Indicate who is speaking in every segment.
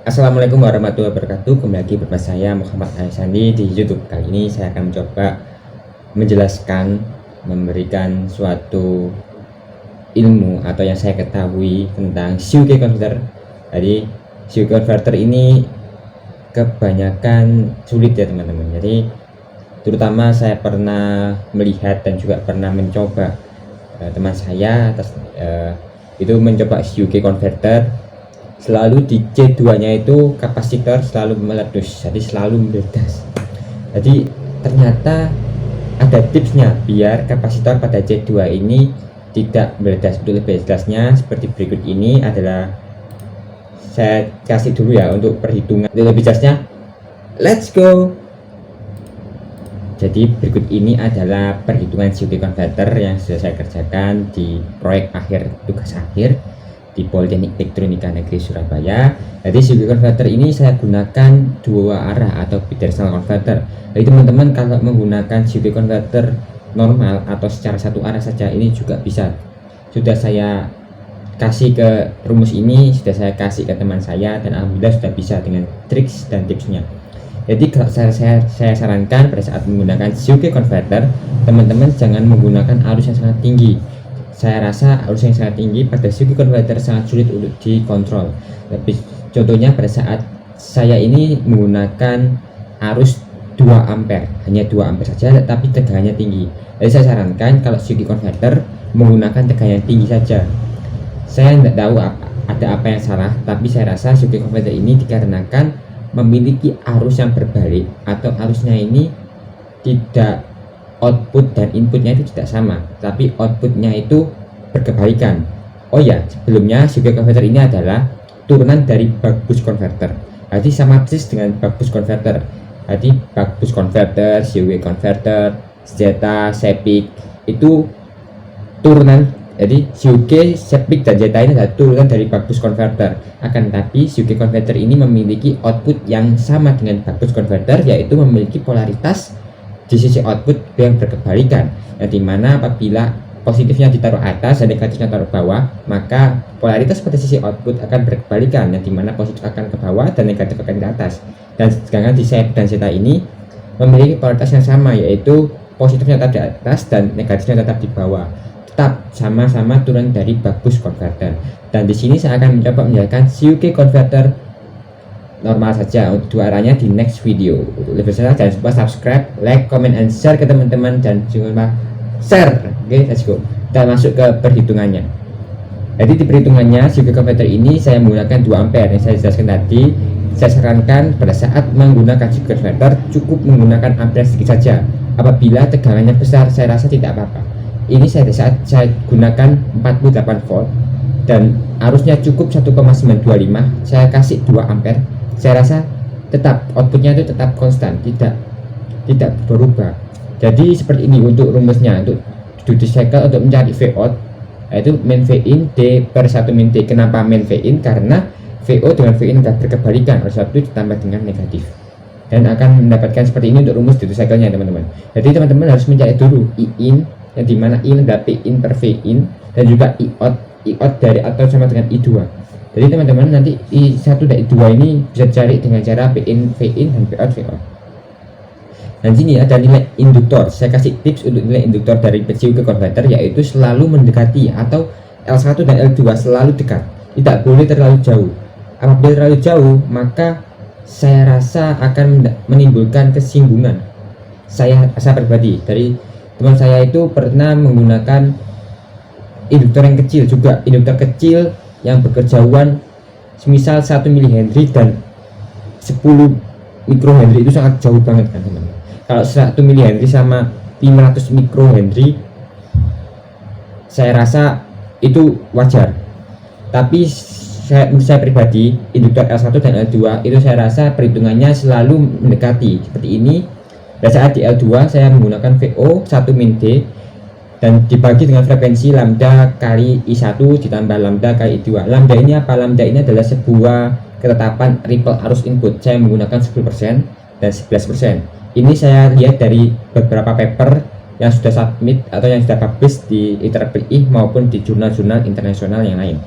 Speaker 1: Assalamualaikum warahmatullahi wabarakatuh. Kembali lagi bersama saya Muhammad Haisandi di YouTube. Kali ini saya akan mencoba menjelaskan, memberikan suatu ilmu atau yang saya ketahui tentang CUK converter. Jadi CUK converter ini kebanyakan sulit ya teman-teman. Jadi terutama saya pernah melihat dan juga pernah mencoba teman saya itu mencoba CUK converter. Selalu di C2 nya itu kapasitor selalu meletus, jadi selalu meledas. Jadi ternyata ada tipsnya biar kapasitor pada C2 ini tidak meledas. Untuk lebih jelasnya seperti berikut ini adalah saya kasih dulu ya untuk perhitungan. Untuk lebih jelasnya, let's go. Jadi berikut ini adalah perhitungan CUK converter yang sudah saya kerjakan di proyek akhir, tugas akhir di Politeknik Elektronika Negeri Surabaya. Jadi CUK converter ini saya gunakan dua arah atau bidirectional converter. Jadi teman-teman kalau menggunakan CUK converter normal atau secara satu arah saja ini juga bisa. Sudah saya kasih ke rumus ini, sudah saya kasih ke teman saya dan alhamdulillah sudah bisa dengan triks dan tipsnya. Jadi kalau saya sarankan pada saat menggunakan CUK converter, teman-teman jangan menggunakan arus yang sangat tinggi. Saya rasa arus yang sangat tinggi pada CUK converter sangat sulit untuk dikontrol. Tapi contohnya pada saat saya ini menggunakan arus 2 ampere, hanya 2 ampere saja tapi tegangannya tinggi. Jadi saya sarankan kalau CUK converter menggunakan tegangan tinggi saja. Saya tidak tahu ada apa yang salah, tapi saya rasa CUK converter ini dikarenakan memiliki arus yang berbalik atau arusnya ini tidak, output dan inputnya itu tidak sama, tapi outputnya itu berkebalikan. Oh ya, sebelumnya CUK converter ini adalah turunan dari buck boost converter. Jadi sama persis dengan buck boost converter. Jadi buck boost converter, CUK converter, Zeta, Sepik itu turunan. Jadi CUK, Sepik dan Zeta ini adalah turunan dari buck boost converter. Akan tetapi CUK converter ini memiliki output yang sama dengan buck boost converter, yaitu memiliki polaritas di sisi output yang berkebalikan, yang dimana apabila positifnya ditaruh atas dan negatifnya taruh bawah, maka polaritas pada sisi output akan berkebalikan, yang dimana positif akan ke bawah dan negatif akan ke atas. Dan sedangkan di Sepik dan Zeta ini memiliki polaritas yang sama, yaitu positifnya tetap di atas dan negatifnya tetap di bawah, tetap sama-sama turun dari buck boost converter. Dan di sini saya akan mencoba menjelaskan CUK converter normal saja untuk dua arahnya di next video. Lebih jelas jangan lupa subscribe, like, comment, and share ke teman-teman, dan jangan lupa share. Oke, let's go. Kita masuk ke perhitungannya. Jadi di perhitungannya CUK converter ini saya menggunakan 2 ampere yang saya jelaskan tadi. Saya sarankan pada saat menggunakan CUK converter cukup menggunakan ampere sedikit saja. Apabila tegangannya besar saya rasa tidak apa-apa. Ini saat saya gunakan 48 volt dan arusnya cukup 1,925, saya kasih 2 ampere. Saya rasa tetap outputnya itu tetap konstan, tidak berubah. Jadi seperti ini untuk rumusnya. Untuk duty cycle untuk mencari V out, yaitu main V in D per 1 min D. Kenapa main V in? Karena VO dengan V in tidak berkebalikan, oleh sebab itu ditambah dengan negatif, dan akan mendapatkan seperti ini untuk rumus duty cycle nya teman-teman. Jadi teman-teman harus mencari dulu I in, yang dimana I adalah P in per V in, dan juga I out dari atau sama dengan I2. Jadi teman-teman nanti I1 dan I2 ini bisa cari dengan cara P in V in dan P out V out. Dan sini ada nilai induktor. Saya kasih tips untuk nilai induktor dari CUK converter, yaitu selalu mendekati atau L1 dan L2 selalu dekat, tidak boleh terlalu jauh. Apabila terlalu jauh maka saya rasa akan menimbulkan kesinggungan. Saya pribadi dari teman saya itu pernah menggunakan induktor yang kecil juga, induktor kecil yang berkejauhan semisal 1 mH dan 10 mikrohenry, itu sangat jauh banget kan teman-teman. Kalau 1 mH sama 500 mikrohenry saya rasa itu wajar. Tapi menurut saya pribadi induktor L1 dan L2 itu saya rasa perhitungannya selalu mendekati seperti ini. Pada saat di L2 saya menggunakan VO 1 min D dan dibagi dengan frekuensi lambda kali I1 ditambah lambda kali I2. Lambda ini apa? Lambda ini adalah sebuah ketetapan ripple arus input. Saya menggunakan 10% dan 11%. Ini saya lihat dari beberapa paper yang sudah submit atau yang sudah publish di IEEE maupun di jurnal-jurnal internasional yang lain.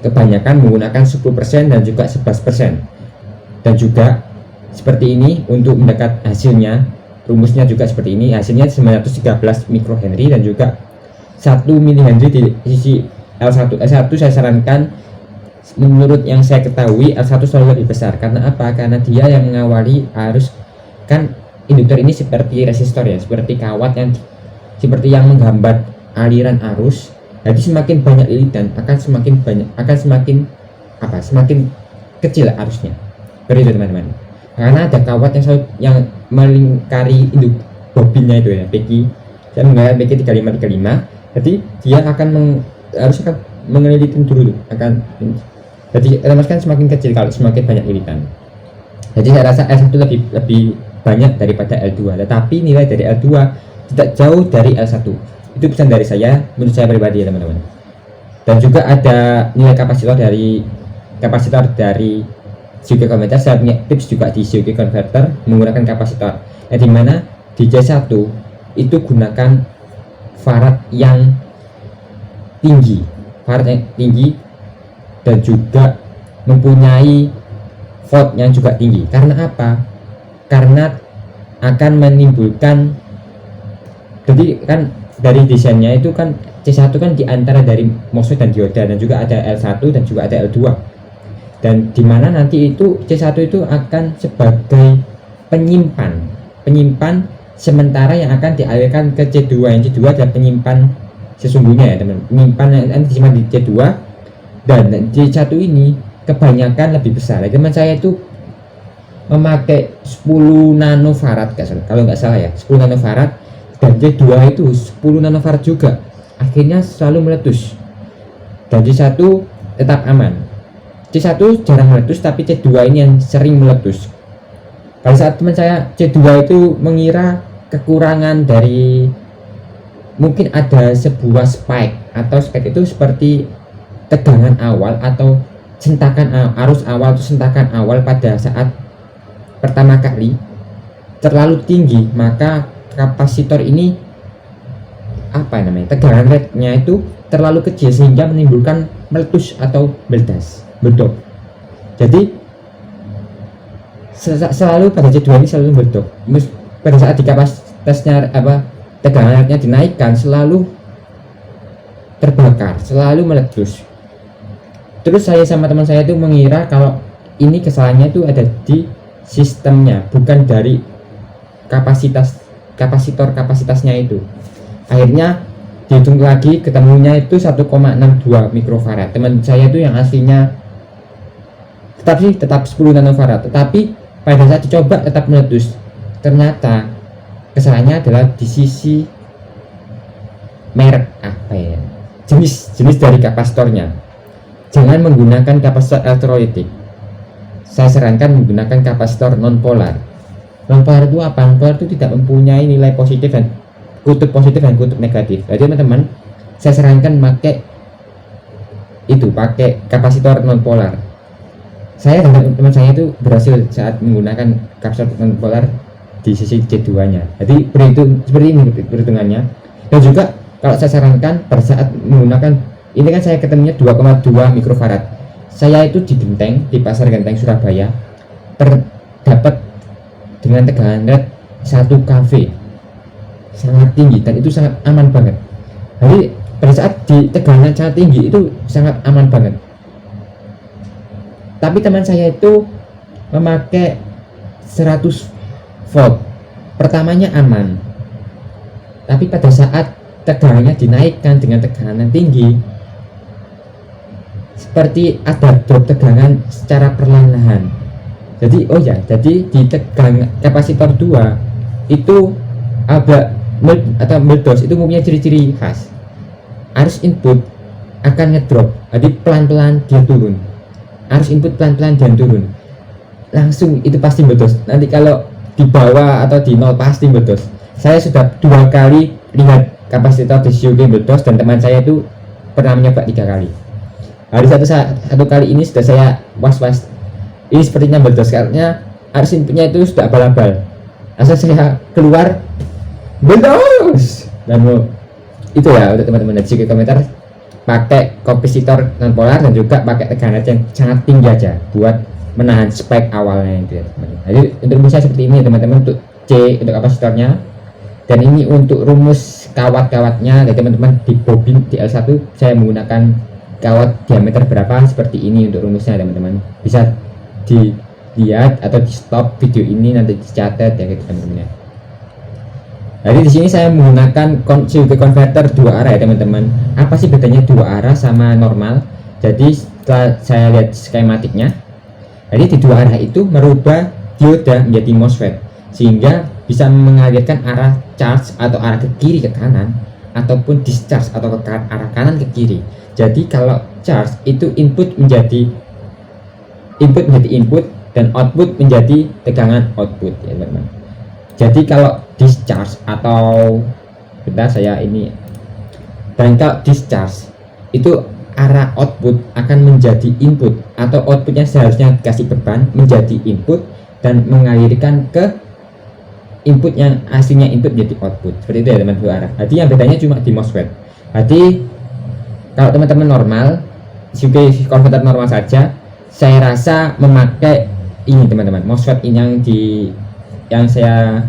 Speaker 1: kebanyakan menggunakan 10% dan juga 11%. Dan juga seperti ini untuk mendekat hasilnya, rumusnya juga seperti ini, hasilnya 913 mikrohenry dan juga 1 milihenry di sisi L1. L1 saya sarankan, menurut yang saya ketahui, L1 selalu lebih besar. Karena apa? Karena dia yang mengawali arus. Kan induktor ini seperti resistor ya, seperti kawat yang seperti yang menghambat aliran arus. Jadi semakin banyak lilitan akan semakin kecil arusnya. Begitu teman-teman. Karena ada kawat yang melingkari induk bobinnya itu ya, PQ. Saya menggunakan PQ 3535. Jadi dia akan mengelilitin dulu jadi otomatis kan semakin kecil kalau semakin banyak lilitan. Jadi saya rasa L1 lebih banyak daripada L2, tetapi nilai dari L2 tidak jauh dari L1. Itu pesan dari saya, menurut saya pribadi ya teman-teman. Dan juga ada nilai kapasitor dari COG converter. Saya punya tips juga di COG converter menggunakan kapasitor, dimana di C1 itu gunakan farad yang tinggi dan juga mempunyai volt yang juga tinggi. Karena apa? Karena akan menimbulkan, jadi kan dari desainnya itu kan C1 kan diantara dari MOSFET dan dioda, dan juga ada L1 dan juga ada L2, dan dimana nanti itu C1 itu akan sebagai penyimpan sementara yang akan dialirkan ke C2. Yang C2 adalah penyimpan sesungguhnya ya teman, penyimpan yang nanti disimpan di C2, dan C1 ini kebanyakan lebih besar. Teman saya itu memakai 10 nanofarad kalau nggak salah ya, 10 nanofarad, dan C2 itu 10 nanofarad juga, akhirnya selalu meletus. Dan C1 tetap aman. C1 jarang meletus, tapi C2 ini yang sering meletus. Pada saat teman saya C2 itu mengira kekurangan dari, mungkin ada sebuah spike, atau spike itu seperti tegangan awal atau sentakan arus awal atau sentakan awal pada saat pertama kali terlalu tinggi, maka kapasitor ini tegangan rate-nya itu terlalu kecil sehingga menimbulkan meletus atau meledak. Jadi selalu pada C2 ini selalu meledak. Pada saat di kapasitasnya tegangan rate-nya dinaikkan, selalu terbakar, selalu meletus. Terus saya sama teman saya itu mengira kalau ini kesalahannya itu ada di sistemnya, bukan dari kapasitasnya itu. Akhirnya dihitung lagi, ketemunya itu 1,62 mikrofarad. Teman saya itu yang aslinya tetap 10 nanofarad, tetapi pada saat dicoba tetap meletus. Ternyata kesalahannya adalah di sisi merek jenis dari kapasitornya. Jangan menggunakan kapasitor elektrolitik. Saya sarankan menggunakan kapasitor non polar. Non polar itu apa? Non polar itu tidak mempunyai nilai positif dan kutub negatif. Jadi teman-teman, saya sarankan pakai kapasitor non polar. Saya dan teman saya itu berhasil saat menggunakan kapasitor non polar di sisi C2-nya. Jadi seperti ini perhitungannya. Dan juga kalau saya sarankan pada saat menggunakan ini kan saya ketemunya 2,2 mikrofarad. Saya itu di pasar Genteng Surabaya terdapat dengan tegangan rate 1 kV, sangat tinggi, dan itu sangat aman banget. Jadi pada saat di tegangan sangat tinggi itu sangat aman banget. Tapi teman saya itu memakai 100 volt, pertamanya aman, tapi pada saat tegangannya dinaikkan dengan tekanan tinggi, seperti ada drop tegangan secara perlahan-lahan. Jadi di tegangan kapasitor 2 itu agak meledos. Itu mempunyai ciri-ciri khas. Arus input akan ngedrop, jadi pelan-pelan dia turun. Arus input pelan-pelan dia turun, langsung itu pasti meledos. Nanti kalau di bawah atau di nol pasti meledos. Saya sudah 2 kali lihat kapasitor di COG meledos, dan teman saya itu pernah mencoba 3 kali. Hari satu kali ini sudah saya was-was, ini sepertinya meledos karena arus inputnya itu sudah abal-abal. Asal saya keluar meledos. Dan itu ya untuk teman-teman di COG komentar. pakai kapasitor non polar dan juga pakai tekanan yang sangat tinggi aja buat menahan spike awalnya itu ya teman-teman. Jadi untuk rumusnya seperti ini teman-teman, untuk C untuk kapasitornya, dan ini untuk rumus kawat-kawatnya. Jadi teman-teman di bobin di L1 saya menggunakan kawat diameter berapa seperti ini untuk rumusnya teman-teman. Bisa dilihat atau di stop video ini, nanti dicatat ya gitu teman-teman ya. Jadi di sini saya menggunakan CVK converter dua arah ya teman-teman. Apa sih bedanya dua arah sama normal? Jadi setelah saya lihat skematiknya, jadi di dua arah itu merubah dioda menjadi MOSFET sehingga bisa mengalirkan arah charge atau arah ke kiri ke kanan, ataupun discharge atau ke arah kanan ke kiri. Jadi kalau charge itu input menjadi input dan output menjadi tegangan output ya teman-teman. Jadi kalau discharge atau bentar saya ini, dan kalau discharge itu arah output akan menjadi input, atau outputnya seharusnya dikasih beban menjadi input dan mengalirkan ke input yang aslinya input menjadi output. Seperti itu ya teman-teman, dua arah. Jadi yang bedanya cuma di MOSFET. Jadi kalau teman-teman normal, CVK converter normal saja, saya rasa memakai ini teman-teman, MOSFET ini yang saya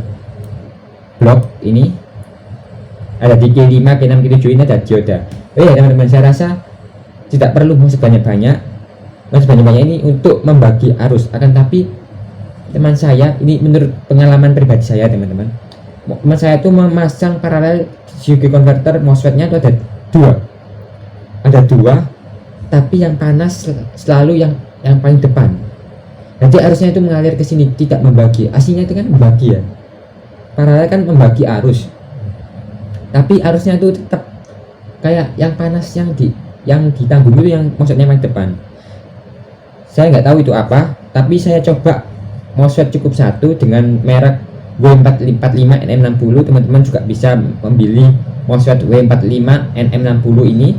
Speaker 1: blok ini ada di K5, K6, K7 ini ada dioda. Oh ya teman-teman, saya rasa tidak perlu sebanyak-banyak ini untuk membagi arus. Akan tapi teman saya ini, menurut pengalaman pribadi saya teman-teman, teman saya itu memasang paralel CVK converter MOSFET-nya itu ada dua, tapi yang panas selalu yang paling depan. Jadi arusnya itu mengalir ke sini, tidak membagi. Aslinya itu kan membagi ya, paralel kan membagi arus, tapi arusnya itu tetap kayak yang panas yang ditanggung itu, yang maksudnya yang depan. Saya nggak tahu itu apa, tapi saya coba MOSFET cukup satu dengan merek W445NM60. Teman-teman juga bisa membeli MOSFET W45NM60 ini.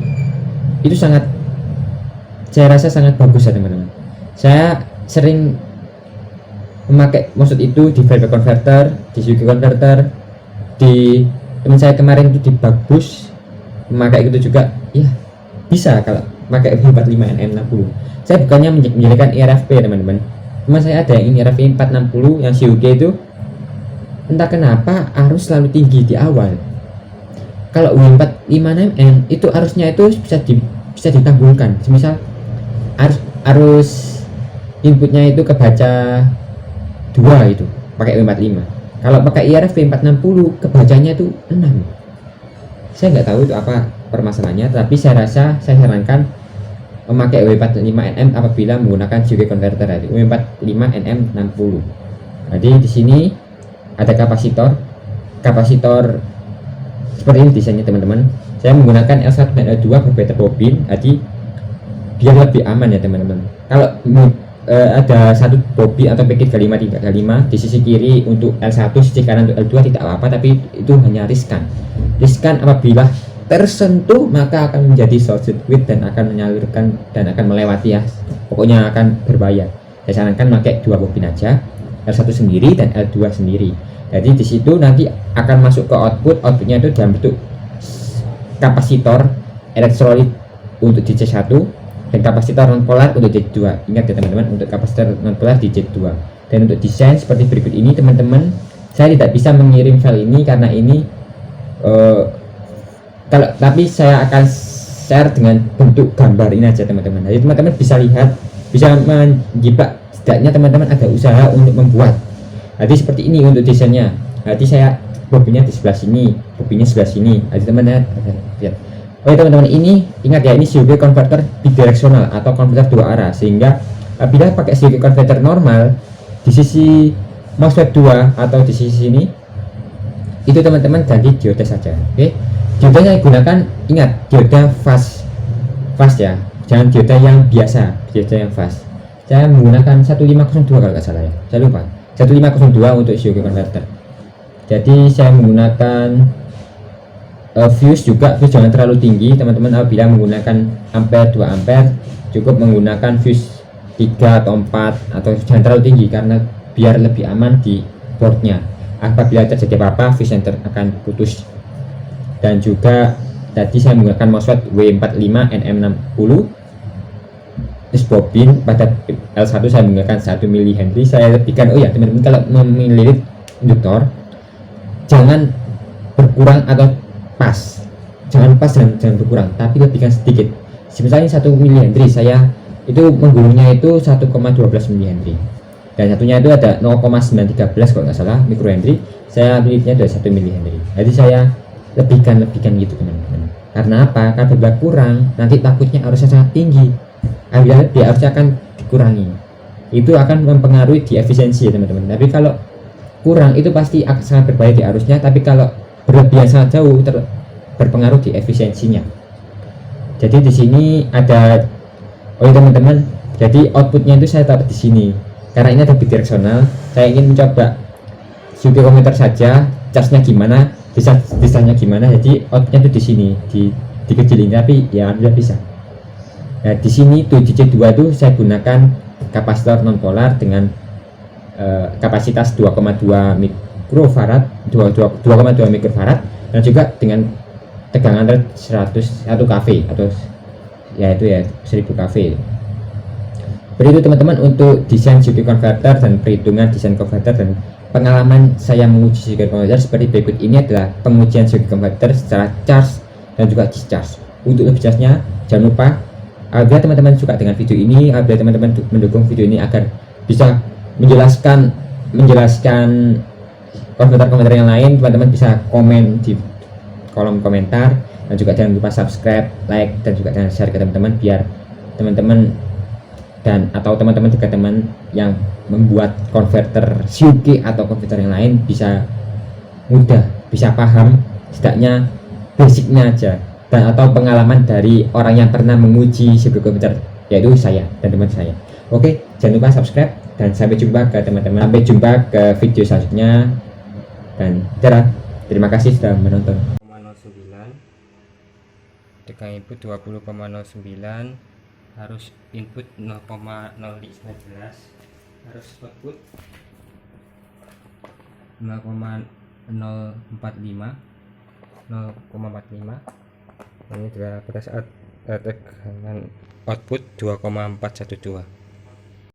Speaker 1: Itu saya rasa sangat bagus ya teman-teman. Saya sering memakai MOSFET itu di VP converter, di CVK converter, di teman saya kemarin itu di Bagus memakai itu juga ya, bisa kalau pakai W45NM60. Saya bukannya menjadikan IRFP teman-teman, teman saya ada yang IRFP 460 yang CUG itu, entah kenapa arus selalu tinggi di awal. Kalau W45NM itu arusnya itu bisa ditangguhkan. Misal arus inputnya itu kebaca 2 itu pakai W45. Kalau pakai IRFP 460 kebacanya itu 6. Saya nggak tahu itu apa permasalahannya, tapi saya sarankan memakai W45NM apabila menggunakan CVK converter tadi, W45NM60. Jadi di sini ada kapasitor seperti ini desainnya teman-teman. Saya menggunakan L1 dan L2 berbeda bobin, jadi biar lebih aman ya teman-teman. Kalau ada satu bobin atau paket G5 3G5 di sisi kiri untuk L1, sisi kanan untuk L2 tidak apa-apa, tapi itu hanya riskan apabila tersentuh maka akan menjadi short circuit dan akan menyalurkan dan akan melewati ya, pokoknya akan berbahaya. Saya sarankan pakai dua bobin aja, L1 sendiri dan L2 sendiri. Jadi di situ nanti akan masuk ke outputnya itu dalam bentuk kapasitor elektrolit untuk di C1 dan kapasitor non polar untuk C2. Ingat ya teman-teman, untuk kapasitor non polar di C2. Dan untuk desain seperti berikut ini teman-teman, saya tidak bisa mengirim file ini karena ini tapi saya akan share dengan bentuk gambar ini aja teman-teman. Jadi teman-teman bisa lihat, bisa menjiplak, setidaknya teman-teman ada usaha untuk membuat. Jadi seperti ini untuk desainnya. Jadi saya bobinnya di sebelah sini, bobinnya sebelah sini. Jadi teman-teman lihat. Oh ya teman-teman, ini ingat ya, ini CVK converter bidireksional atau konverter dua arah, sehingga bila pakai CVK converter normal di sisi MOSFET 2 atau di sisi sini itu teman-teman ganti dioda saja. Oke, dioda yang digunakan, ingat dioda fast ya, jangan dioda yang biasa, dioda yang fast. Saya menggunakan 1502 kalau nggak salah ya, saya lupa, 1502 untuk CVK converter. Jadi saya menggunakan fuse jangan terlalu tinggi teman-teman. Apabila menggunakan ampere 2 ampere cukup menggunakan fuse 3 atau 4, atau jangan terlalu tinggi karena biar lebih aman di boardnya. Apabila terjadi apa-apa fuse center akan putus. Dan juga Tadi saya menggunakan MOSFET W45NM60, terus bobin pada L1 saya menggunakan 1 mH. Saya lebihkan, oh ya teman-teman, kalau memilih induktor jangan berkurang atau pas, jangan pas dan jangan berkurang, tapi lebihkan sedikit. Misalnya 1 mH, saya itu menggulungnya itu 1,12 mH, dan satunya itu ada 0,913 kalau nggak salah mikrohenry. Saya milihnya dari 1 mH. Jadi saya lebihkan gitu teman-teman. Karena apa? Karena bila kurang nanti takutnya arusnya sangat tinggi, dia arusnya akan dikurangi, itu akan mempengaruhi di efisiensi ya teman-teman. Tapi kalau kurang itu pasti akan sangat berbahaya di arusnya, tapi kalau berlebihan sangat jauh berpengaruh di efisiensinya. Jadi di sini ada, oh teman-teman, jadi outputnya itu saya taruh di sini karena ini ada bidireksional. Saya ingin mencoba suhu konverter saja, charge-nya gimana, discharge-nya gimana. Jadi outputnya itu di sini, dikecilin, tapi ya alhamdulillah bisa. Nah di sini tuh DC2 itu saya gunakan kapasitor non polar dengan kapasitas 2,2 mikrofarad, 2,2 mikrofarad, dan juga dengan tegangan 101 kV atau ya itu ya 1000 kV. Begitu teman-teman untuk desain circuit converter dan perhitungan desain converter dan pengalaman saya menguji circuit converter seperti berikut. Ini adalah pengujian circuit converter secara charge dan juga discharge. Untuk lebih jelasnya jangan lupa, apabila teman-teman suka dengan video ini, apabila teman-teman mendukung video ini agar bisa menjelaskan konverter yang lain, teman-teman bisa komen di kolom komentar, dan juga jangan lupa subscribe, like, dan juga jangan share ke teman-teman biar teman-teman dan atau teman-teman juga teman yang membuat konverter CUK atau konverter yang lain bisa mudah, bisa paham setidaknya basicnya aja, dan atau pengalaman dari orang yang pernah menguji sebuah konverter, yaitu saya dan teman saya. Oke, jangan lupa subscribe dan sampai jumpa ke teman-teman, sampai jumpa ke video selanjutnya, dan dadah. Terima kasih sudah menonton.
Speaker 2: 0,09 tegang input 20,09, harus input 0,011, harus output 0,045. Ini adalah pada saat tegangan output 2,412.